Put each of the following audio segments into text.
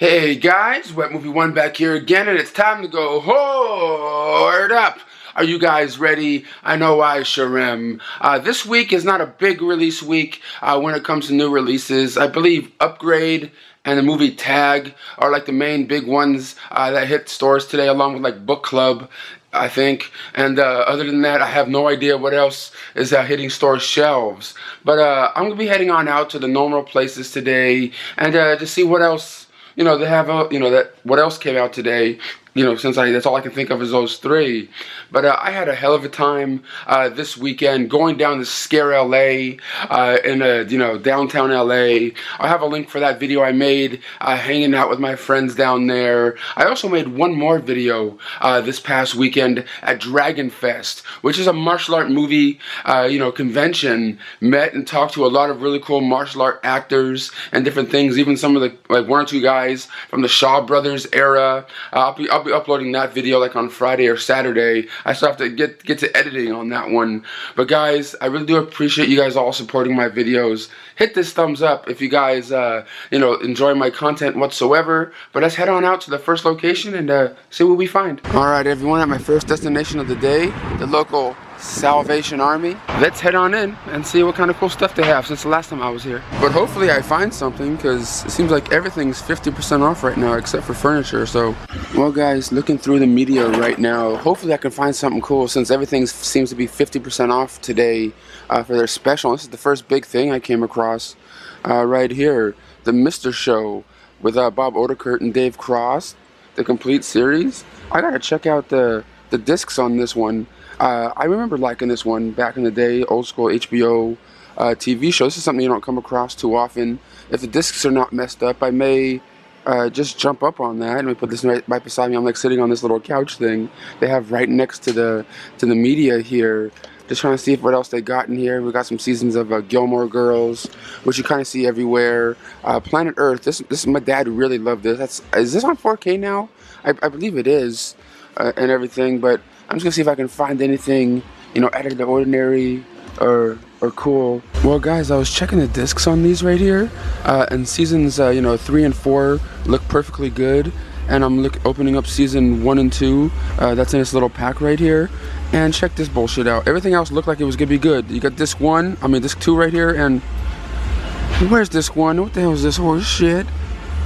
Hey guys, Wet Movie One back here again, and it's time to go hoard up. Are you guys ready? I know I sure am. This week is not a big release week when it comes to new releases. I believe Upgrade and the movie Tag are like the main big ones that hit stores today, along with like Book Club, I think. And other than that, I have no idea what else is hitting store shelves. But I'm going to be heading on out to the normal places today and to see what else, they have, what else came out today. Since that's all I can think of is those three. But I had a hell of a time this weekend going down to Scare LA in downtown LA. I have a link for that video I made hanging out with my friends down there. I also made one more video this past weekend at Dragon Fest, which is a martial art movie convention. Met and talked to a lot of really cool martial art actors and different things. Even some of the one or two guys from the Shaw Brothers era. I'll be uploading that video like on Friday or Saturday. I still have to get to editing on that one. But guys, I really do appreciate you guys all supporting my videos. Hit this thumbs up if you guys enjoy my content whatsoever. But let's head on out to the first location and see what we find. Alright everyone, at my first destination of the day, the local Salvation Army. Let's head on in and see what kind of cool stuff they have since the last time I was here. But hopefully I find something, because it seems like everything's 50% off right now except for furniture. So, well guys, looking through the media right now, hopefully I can find something cool since everything seems to be 50% off today for their special. This is the first big thing I came across right here. The Mr. Show with Bob Odenkirk and Dave Cross, the complete series. I gotta check out the discs on this one. I remember liking this one back in the day, old school HBO TV show. This is something you don't come across too often. If the discs are not messed up, I may just jump up on that. Let me put this right beside me. I'm like sitting on this little couch thing they have right next to the media here. Just trying to see what else they got in here. We got some seasons of Gilmore Girls, which you kind of see everywhere. Planet Earth. This my dad really loved this. Is this on 4K now? I believe it is, and everything. But I'm just gonna see if I can find anything, out of the ordinary or cool. Well, guys, I was checking the discs on these right here, and seasons 3 and 4 look perfectly good. And I'm opening up season 1 and 2. That's in this little pack right here. And check this bullshit out. Everything else looked like it was gonna be good. You got disc 2 right here, and where's disc 1? What the hell is this horse shit?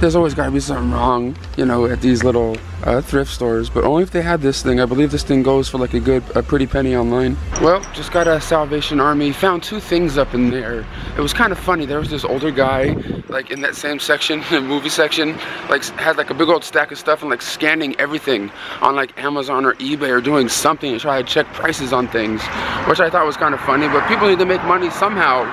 There's always got to be something wrong, at these little thrift stores. But only if they had this thing. I believe this thing goes for like a pretty penny online. Well, just got a Salvation Army. Found 2 things up in there. It was kind of funny. There was this older guy, like in that same section, the movie section, had like a big old stack of stuff and like scanning everything on like Amazon or eBay or doing something to try to check prices on things, which I thought was kind of funny. But people need to make money somehow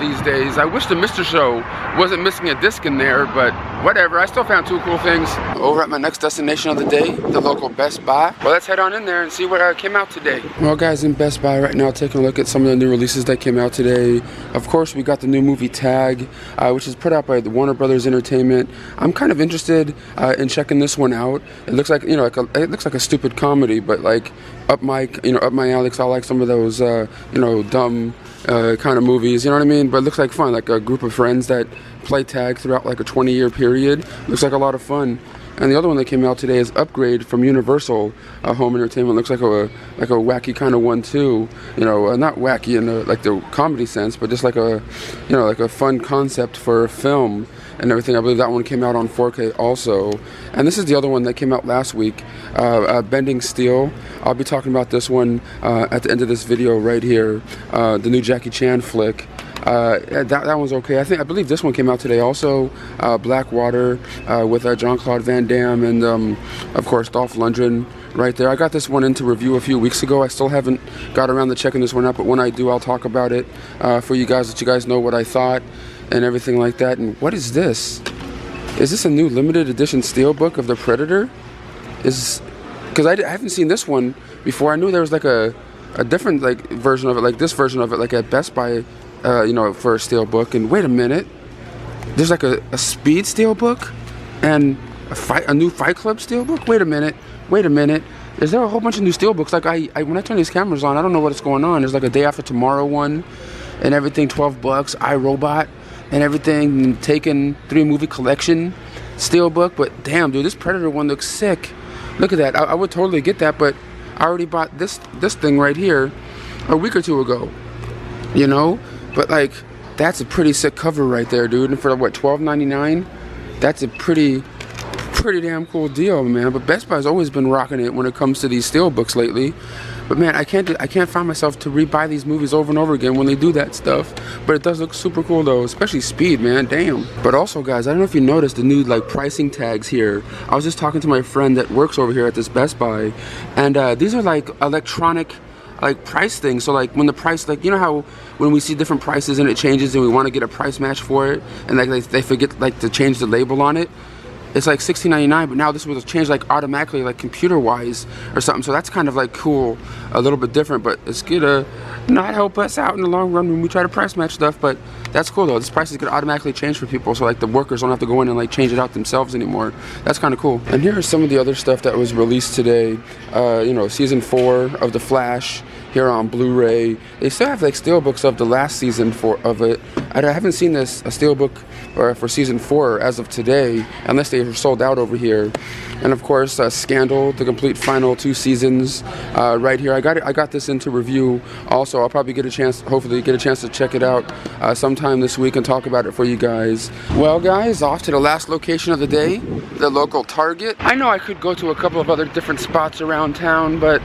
these days. I wish the Mr. Show wasn't missing a disc in there, but whatever. I still found 2 cool things. Over at my next destination of the day, the local Best Buy. Well, let's head on in there and see what came out today. Well, guys, in Best Buy right now, taking a look at some of the new releases that came out today. Of course, we got the new movie Tag, which is put out by the Warner Brothers Entertainment. I'm kind of interested in checking this one out. It looks like it looks like a stupid comedy, but like up my alley. 'Cause I like some of those dumb kind of movies, you know what I mean? But it looks like fun, like a group of friends that play tag throughout like a 20-year period. Looks like a lot of fun. And the other one that came out today is Upgrade from Universal Home Entertainment. Looks like a wacky kind of one too. Not wacky in like the comedy sense, but just like a fun concept for a film and everything. I believe that one came out on 4K also. And this is the other one that came out last week, Bending Steel. I'll be talking about this one at the end of this video right here, the new Jackie Chan flick. That one's okay. I believe this one came out today also. Blackwater with Jean-Claude Van Damme and of course Dolph Lundgren right there. I got this one into review a few weeks ago. I still haven't got around to checking this one out, but when I do, I'll talk about it for you guys, let you guys know what I thought and everything like that. And what is this? Is this a new limited edition steelbook of The Predator? Because I haven't seen this one before. I knew there was like a different version of it, like this version of it, like at Best Buy, for a steelbook. And wait a minute, there's like a Speed steelbook and a new Fight Club steelbook. Wait a minute. Is there a whole bunch of new steelbooks? Like when I turn these cameras on, I don't know what's going on. There's like a Day After Tomorrow one and everything, $12, iRobot and everything, Taken 3 movie collection Steelbook, but damn, dude, this Predator one looks sick. Look at that. I would totally get that, but I already bought this thing right here a week or two ago. You know? But like, that's a pretty sick cover right there, dude. And for what, $12.99? That's a pretty damn cool deal, man. But Best Buy's always been rocking it when it comes to these steelbooks lately. But man, I can't find myself to rebuy these movies over and over again when they do that stuff. But it does look super cool though, especially Speed, man. Damn. But also, guys, I don't know if you noticed the new like pricing tags here. I was just talking to my friend that works over here at this Best Buy, and these are like electronic like price things. So like when the price, like, you know how when we see different prices and it changes and we want to get a price match for it, and like they forget like to change the label on it. It's like $16.99, but now this was changed like automatically, like computer-wise or something. So that's kind of like cool, a little bit different, but it's gonna not help us out in the long run when we try to price match stuff. But that's cool though. This price is gonna automatically change for people, so like the workers don't have to go in and like change it out themselves anymore. That's kind of cool. And here are some of the other stuff that was released today. You know, season 4 of The Flash here on Blu-ray. They still have like steelbooks of the last season of it. I haven't seen a steelbook for season 4 as of today, unless they are sold out over here. And of course, Scandal, the complete final 2 seasons, right here. I got this into review. Also, I'll probably hopefully get a chance to check it out sometime this week and talk about it for you guys. Well, guys, off to the last location of the day, the local Target. I know I could go to a couple of other different spots around town, but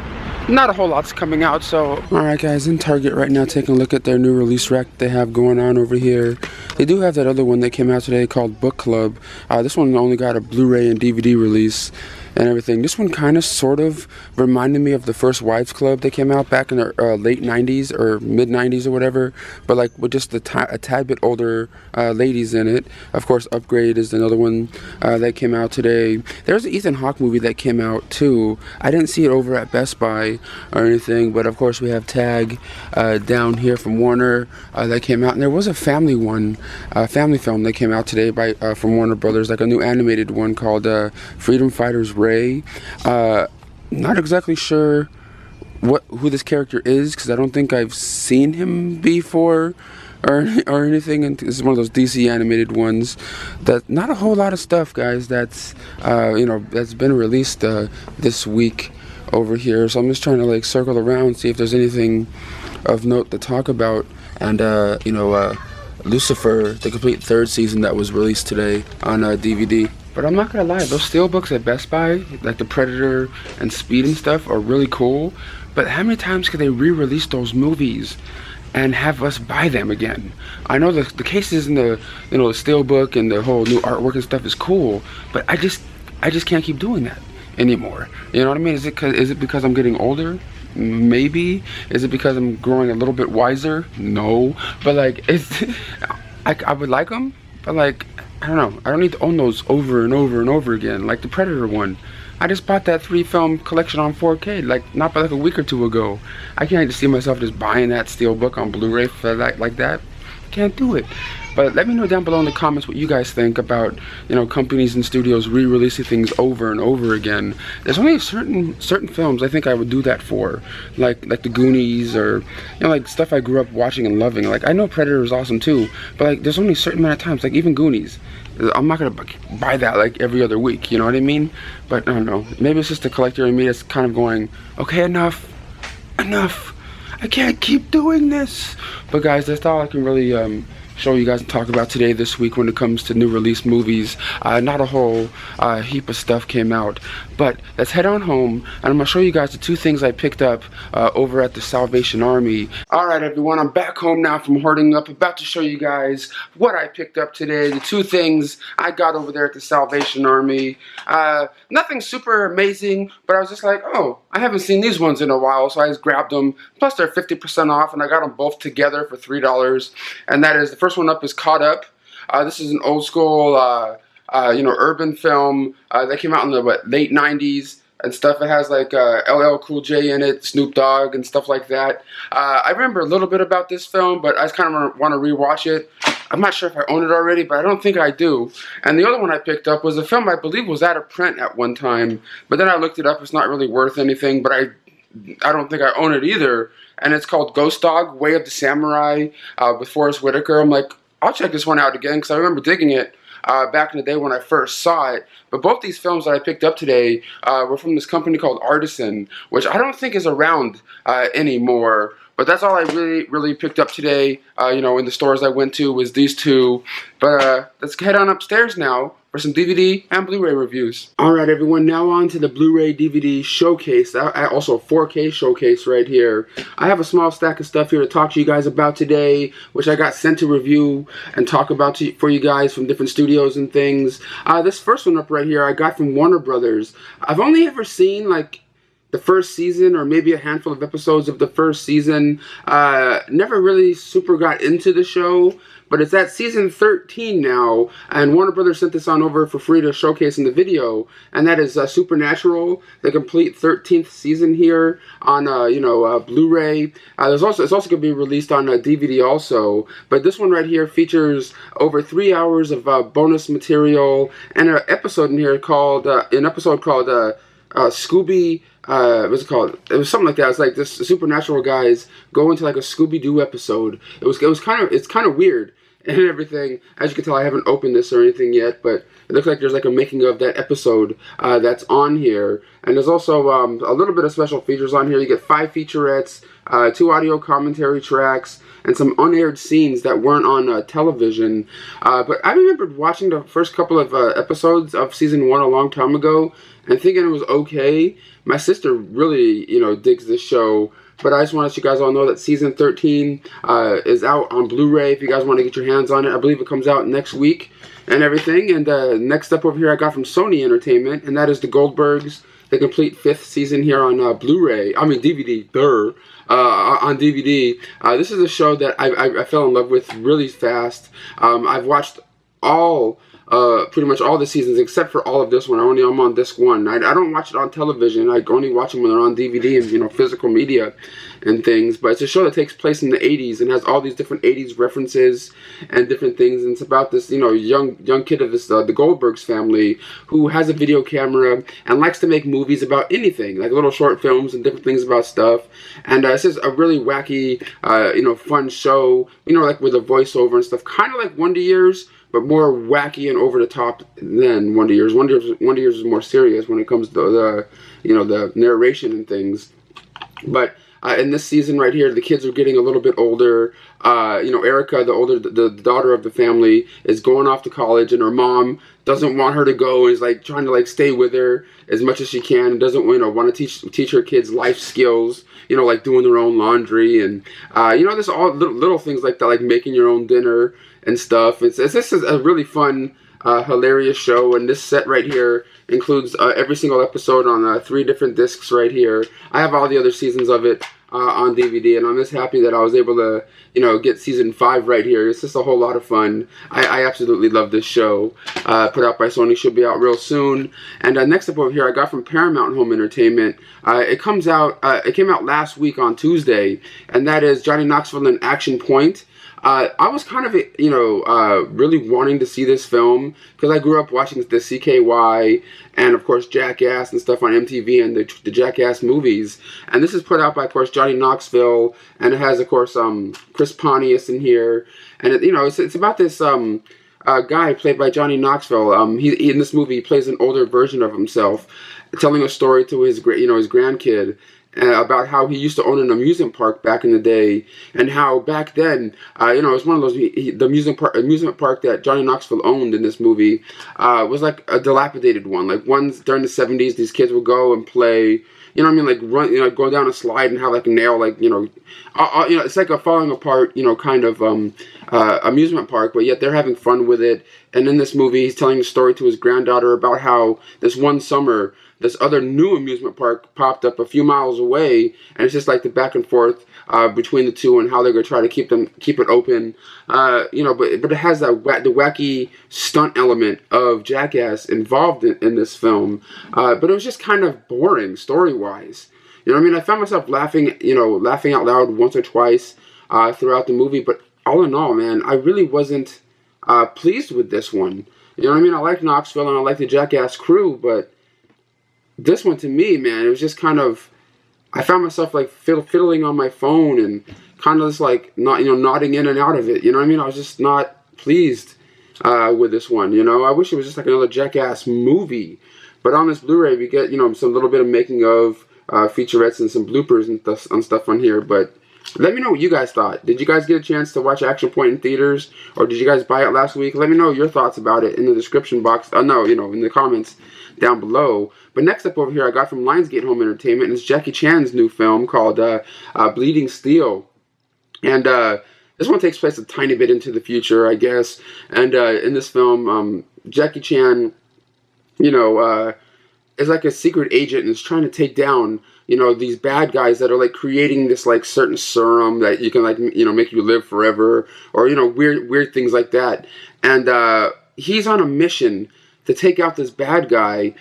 not a whole lot's coming out, so. Alright guys, in Target right now, taking a look at their new release rack they have going on over here. They do have that other one that came out today called Book Club. This one only got a Blu-ray and DVD release and everything. This one kind of sort of reminded me of the first Wives Club that came out back in the late 90s or mid 90s or whatever, but like with just a tad bit older ladies in it. Of course, Upgrade is another one that came out today. There's an Ethan Hawke movie that came out too. I didn't see it over at Best Buy or anything, but of course we have Tag down here from Warner that came out, and there was a family one, family film that came out today by from Warner Brothers, like a new animated one called Freedom Fighters Ray. Not exactly sure who this character is, because I don't think I've seen him before or anything. And this is one of those DC animated ones. That not a whole lot of stuff, guys. That's you know, that's been released this week over here. So I'm just trying to like circle around, see if there's anything of note to talk about. And you know, Lucifer, the complete 3rd season that was released today on DVD. But I'm not gonna lie, those steelbooks at Best Buy, like the Predator and Speed and stuff, are really cool. But how many times could they re-release those movies and have us buy them again? I know the cases and the, you know, the steelbook and the whole new artwork and stuff is cool, but I just can't keep doing that anymore. You know what I mean? Is it because I'm getting older? Maybe. Is it because I'm growing a little bit wiser? No. But like, I would like them, but like, I don't know. I don't need to own those over and over and over again, like the Predator one. I just bought that 3-film collection on 4K, not but like a week or two ago. I can't just see myself just buying that steelbook on Blu-ray for that, like that. Can't do it. But let me know down below in the comments what you guys think about, you know, companies and studios re-releasing things over and over again. There's only certain films I think I would do that for, like the Goonies, or, you know, like stuff I grew up watching and loving. Like, I know Predator is awesome too, but like there's only a certain amount of times, like even Goonies, I'm not gonna buy that like every other week, you know what I mean? But I don't know, maybe it's just the collector in me that's kind of going, okay, enough, I can't keep doing this. But guys, that's all I can really show you guys and talk about today, this week, when it comes to new release movies. Not a whole heap of stuff came out, but let's head on home, and I'm gonna show you guys the 2 things I picked up over at the Salvation Army. Alright everyone, I'm back home now from Hoarding Up, about to show you guys what I picked up today, the 2 things I got over there at the Salvation Army. Nothing super amazing, but I was just like, oh, I haven't seen these ones in a while, so I just grabbed them. Plus they're 50% off, and I got them both together for $3, and that is, the first one up is Caught Up. This is an old school, you know, urban film that came out in the late 90s and stuff. It has like LL Cool J in it, Snoop Dogg and stuff like that. I remember a little bit about this film, but I just kind of want to rewatch it. I'm not sure if I own it already, but I don't think I do. And the other one I picked up was a film I believe was out of print at one time, but then I looked it up. It's not really worth anything, but I don't think I own it either. And it's called Ghost Dog, Way of the Samurai, with Forrest Whitaker. I'm like, I'll check this one out again because I remember digging it. back in the day when I first saw it. But both these films that I picked up today were from this company called Artisan, which I don't think is around anymore. But that's all I really picked up today, in the stores I went to was these two. But let's head on upstairs now for some DVD and Blu-ray reviews. Alright everyone, now on to the Blu-ray DVD showcase, also a 4K showcase right here. I have a small stack of stuff here to talk to you guys about today, which I got sent to review and talk about for you guys from different studios and things. This first one up right here I got from Warner Brothers. I've only ever seen like the first season or maybe a handful of episodes of the first season. Never really super got into the show, but it's at season 13 now, and Warner Brothers sent this on over for free to showcase in the video, and that is Supernatural, the complete 13th season here on Blu-ray. It's also going to be released on DVD also, but this one right here features over 3 hours of bonus material and an episode in here called Scooby. What's it called? It was something like that. It's like this Supernatural guys go into like a Scooby-Doo episode. It's kind of weird and everything. As you can tell, I haven't opened this or anything yet, but it looks like there's like a making of that episode that's on here. And there's also a little bit of special features on here. You get 5 featurettes, 2 audio commentary tracks, and some unaired scenes that weren't on television. But I remembered watching the first couple of episodes of season 1 a long time ago and thinking it was okay. My sister really, digs this show. But I just want to let you guys all know that season 13 is out on Blu-ray if you guys want to get your hands on it. I believe it comes out next week and everything. And next up over here I got from Sony Entertainment, and that is the Goldbergs, the complete 5th season here on DVD, on DVD. This is a show that I fell in love with really fast. I've watched pretty much all the seasons except for all of this one. I'm on disc 1. I don't watch it on television. I only watch them when they're on DVD and physical media and things. But it's a show that takes place in the 80s and has all these different 80s references and different things. And it's about this young kid of this the Goldbergs family who has a video camera and likes to make movies about anything, like little short films and different things about stuff. And it's just a really wacky fun show, like with a voiceover and stuff, kind of like Wonder Years, but more wacky and over the top than Wonder Years. Wonder Years is more serious when it comes to the narration and things. But in this season right here, the kids are getting a little bit older. Erica, the daughter of the family, is going off to college, and her mom doesn't want her to go and is like trying to stay with her as much as she can, and doesn't want to teach her kids life skills, like doing their own laundry and there's all little things like that, like making your own dinner and stuff. This is a really fun, hilarious show, and this set right here includes every single episode on 3 different discs right here. I have all the other seasons of it on DVD, and I'm just happy that I was able to get season 5 right here. It's just a whole lot of fun. I absolutely love this show. Put out by Sony, should be out real soon. And next up over here I got from Paramount Home Entertainment. It came out last week on Tuesday, and that is Johnny Knoxville and Action Point. I was kind of, really wanting to see this film because I grew up watching the CKY and, of course, Jackass and stuff on MTV and the Jackass movies. And this is put out by, of course, Johnny Knoxville, and it has, of course, Chris Pontius in here. And, it's about this guy played by Johnny Knoxville. He in this movie he plays an older version of himself, telling a story to his grandkid. About how he used to own an amusement park back in the day, and how back then, it was one of those, the amusement park that Johnny Knoxville owned in this movie was like a dilapidated one. Like ones during the 70s, these kids would go and play, like run, go down a slide and have like a nail, it's like a falling apart, kind of amusement park, but yet they're having fun with it. And in this movie, he's telling a story to his granddaughter about how this one summer, this other new amusement park popped up a few miles away, and it's just like the back and forth between the two and how they're going to try to keep it open. But it has the wacky stunt element of Jackass involved in this film. But it was just kind of boring story-wise. I found myself laughing out loud once or twice throughout the movie. But all in all, man, I really wasn't pleased with this one. I like Knoxville and I like the Jackass crew, but this one, to me, man, it was just kind of, I found myself like fiddling on my phone and kind of just like not, nodding in and out of it. I was just not pleased with this one. You know, I wish it was just like another Jackass movie. But on this Blu-ray, we get, you know, some little bit of making of, featurettes and some bloopers and stuff on here. But let me know what you guys thought. Did you guys get a chance to watch Action Point in theaters, or did you guys buy it last week? Let me know your thoughts about it in the description box. No, you know, in the comments down below. But next up over here, I got from Lionsgate Home Entertainment, and it's Jackie Chan's new film called Bleeding Steel. And this one takes place a tiny bit into the future, I guess. And in this film, Jackie Chan, you know, is like a secret agent and is trying to take down, you know, these bad guys that are like creating this like certain serum that you can like, you know, make you live forever, or, you know, weird things like that. And he's on a mission to take out this bad guy,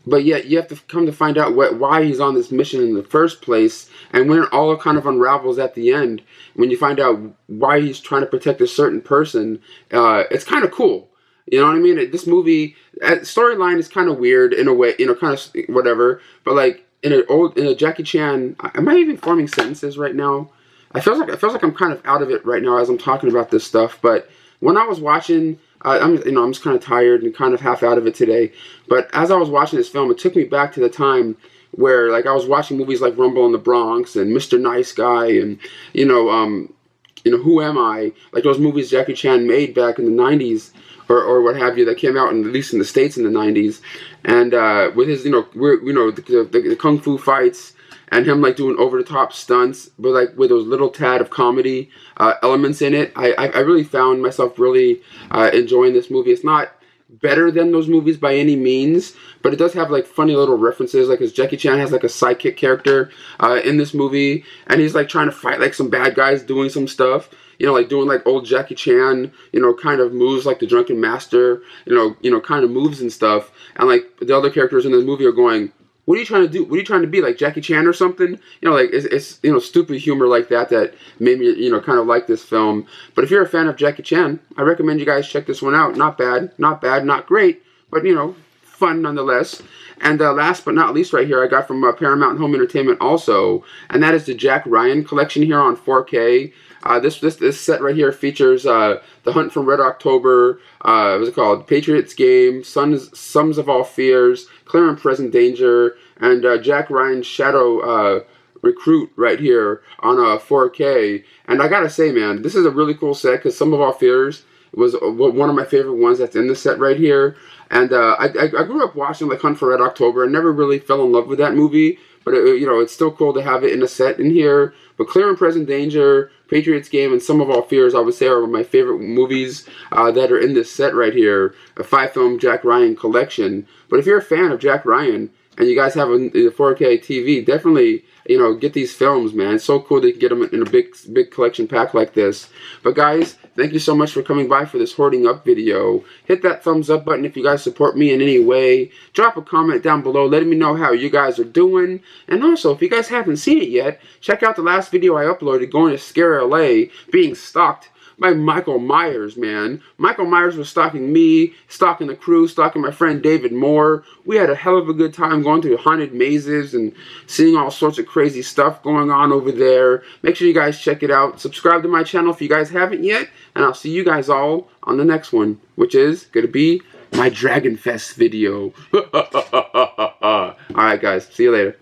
but yet you have to come to find out why he's on this mission in the first place. And when it all kind of unravels at the end, when you find out why he's trying to protect a certain person, it's kind of cool. You know what I mean? This movie storyline is kind of weird in a way, you know, kind of whatever. But like in a Jackie Chan, am I even forming sentences right now? It feels like I'm kind of out of it right now as I'm talking about this stuff. But when I was watching, I'm just kind of tired and kind of half out of it today. But as I was watching this film, it took me back to the time where like I was watching movies like Rumble in the Bronx and Mr. Nice Guy and you know Who Am I? Like those movies Jackie Chan made back in the 90s. Or what have you, that came out at least in the States in the 90s, and with his the kung fu fights and him like doing over the top stunts, but like with those little tad of comedy elements in it, I really found myself really enjoying this movie. It's not better than those movies by any means, but it does have like funny little references, like as Jackie Chan has like a sidekick character in this movie, and he's like trying to fight like some bad guys doing some stuff. You know, like doing like old Jackie Chan, you know, kind of moves like the Drunken Master, you know, kind of moves and stuff. And like the other characters in the movie are going, "What are you trying to do? What are you trying to be, like Jackie Chan or something?" You know, like it's you know, stupid humor like that made me, you know, kind of like this film. But if you're a fan of Jackie Chan, I recommend you guys check this one out. Not bad, not great, but you know, fun nonetheless. And last but not least right here, I got from Paramount Home Entertainment also, and that is the Jack Ryan collection here on 4K. This set right here features The Hunt from Red October, what's it called? Patriots Game, Sums of All Fears, Clear and Present Danger, and Jack Ryan's Shadow Recruit right here on 4K. And I gotta say, man, this is a really cool set because Sum of All Fears was one of my favorite ones that's in the set right here. And I grew up watching like Hunt for Red October and never really fell in love with that movie. But you know, it's still cool to have it in a set in here. But Clear and Present Danger, Patriots Game, and Sum of All Fears, I would say, are my favorite movies that are in this set right here, a 5-film Jack Ryan collection. But if you're a fan of Jack Ryan and you guys have a 4K TV, definitely, you know, get these films, man. It's so cool that you can get them in a big collection pack like this. But guys, thank you so much for coming by for this Hoarding Up video. Hit that thumbs up button if you guys support me in any way. Drop a comment down below letting me know how you guys are doing. And also, if you guys haven't seen it yet, check out the last video I uploaded going to Scare LA, being stalked by Michael Myers, man. Michael Myers was stalking me, stalking the crew, stalking my friend David Moore. We had a hell of a good time going through haunted mazes and seeing all sorts of crazy stuff going on over there. Make sure you guys check it out. Subscribe to my channel if you guys haven't yet. And I'll see you guys all on the next one, which is going to be my Dragon Fest video. Alright guys, see you later.